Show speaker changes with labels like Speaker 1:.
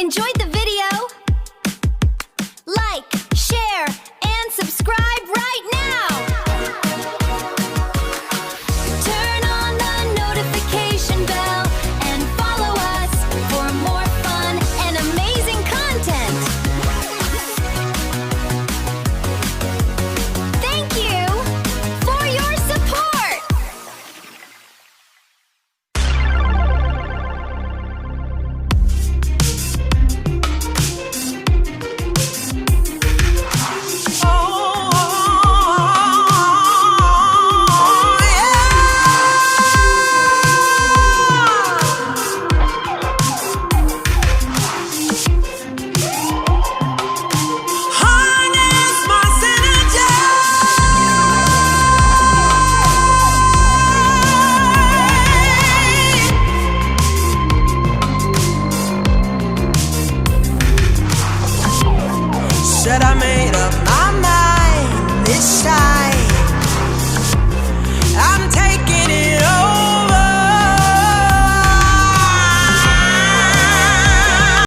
Speaker 1: enjoyed the video, like, share, and subscribe right now. Turn on the notification bell and follow us for more fun and amazing content. Thank you for your support.
Speaker 2: Said I made up my mind this time.